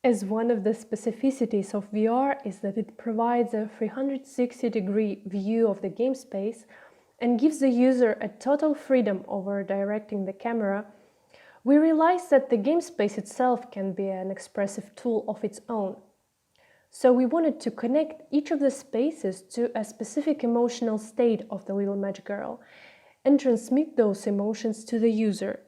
As one of the specificities of VR is that it provides a 360-degree view of the game space and gives the user a total freedom over directing the camera, we realized that the game space itself can be an expressive tool of its own. So we wanted to connect each of the spaces to a specific emotional state of the little magic girl and transmit those emotions to the user.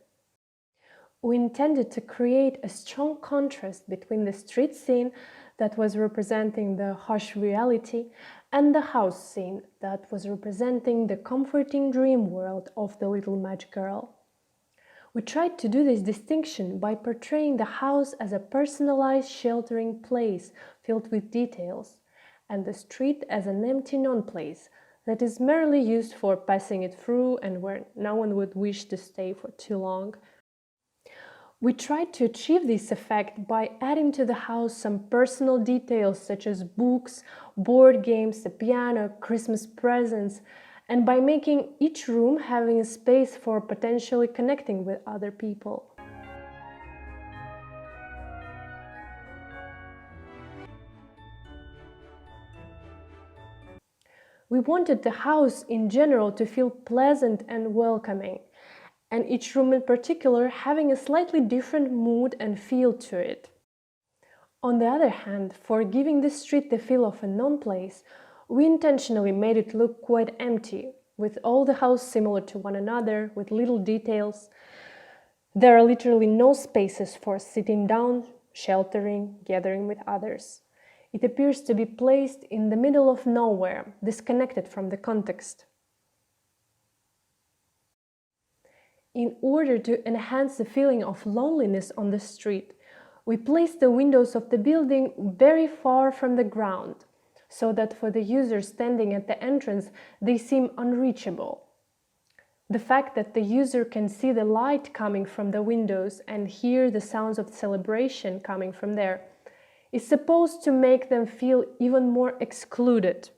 We intended to create a strong contrast between the street scene that was representing the harsh reality and the house scene that was representing the comforting dream world of the little magic girl. We tried to do this distinction by portraying the house as a personalized sheltering place filled with details, and the street as an empty non-place that is merely used for passing it through and where no one would wish to stay for too long. We tried to achieve this effect by adding to the house some personal details such as books, board games, a piano, Christmas presents, and by making each room having a space for potentially connecting with other people. We wanted the house in general to feel pleasant and welcoming, and each room in particular having a slightly different mood and feel to it. On the other hand, for giving the street the feel of a non-place, we intentionally made it look quite empty, with all the houses similar to one another, with little details. There are literally no spaces for sitting down, sheltering, gathering with others. It appears to be placed in the middle of nowhere, disconnected from the context. In order to enhance the feeling of loneliness on the street, we placed the windows of the building very far from the ground, so that for the user standing at the entrance, they seem unreachable. The fact that the user can see the light coming from the windows and hear the sounds of celebration coming from there is supposed to make them feel even more excluded.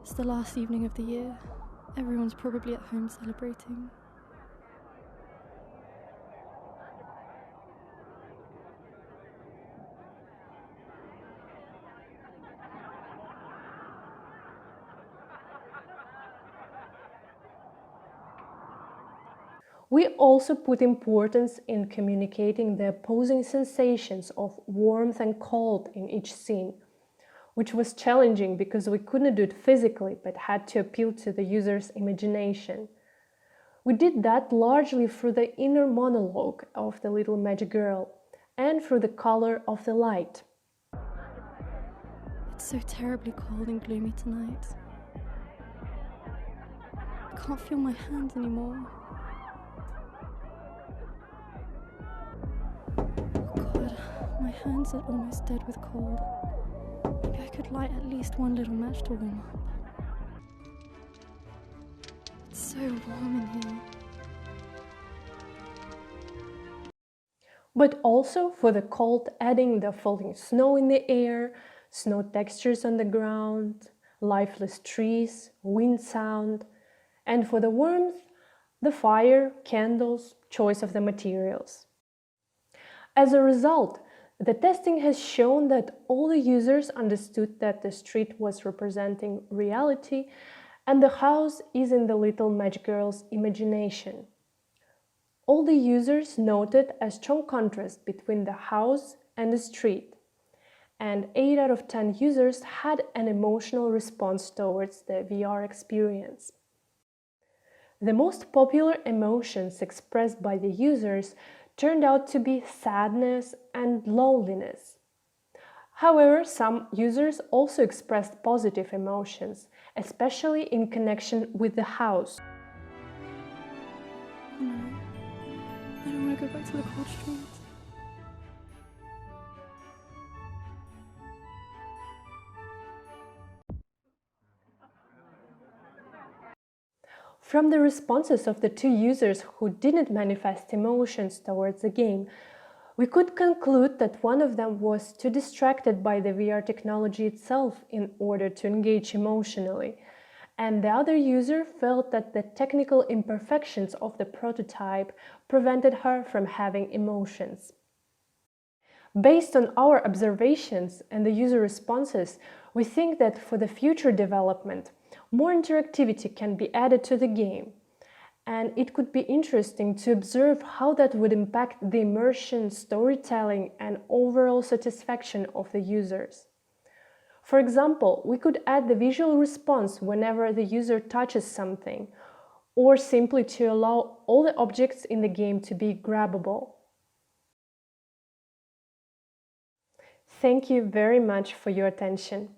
It's the last evening of the year. Everyone's probably at home celebrating. We also put importance in communicating the opposing sensations of warmth and cold in each scene, which was challenging because we couldn't do it physically but had to appeal to the user's imagination. We did that largely through the inner monologue of the little magic girl and through the color of the light. It's so terribly cold and gloomy tonight. I can't feel my hands anymore. My hands are almost dead with cold. Maybe I could light at least one little match to warm up. It's so warm in here. But also for the cold, adding the falling snow in the air, snow textures on the ground, lifeless trees, wind sound, and for the warmth, the fire, candles, choice of the materials. As a result, the testing has shown that all the users understood that the street was representing reality and the house is in the little magic girl's imagination. All the users noted a strong contrast between the house and the street, and 8 out of 10 users had an emotional response towards the VR experience. The most popular emotions expressed by the users turned out to be sadness and loneliness. However, some users also expressed positive emotions, especially in connection with the house. Oh no, I don't want to go back to the cold street. From the responses of the 2 users who didn't manifest emotions towards the game, we could conclude that one of them was too distracted by the VR technology itself in order to engage emotionally, and the other user felt that the technical imperfections of the prototype prevented her from having emotions. Based on our observations and the user responses, we think that for the future development, more interactivity can be added to the game. And it could be interesting to observe how that would impact the immersion, storytelling, and overall satisfaction of the users. For example, we could add the visual response whenever the user touches something, or simply to allow all the objects in the game to be grabbable. Thank you very much for your attention.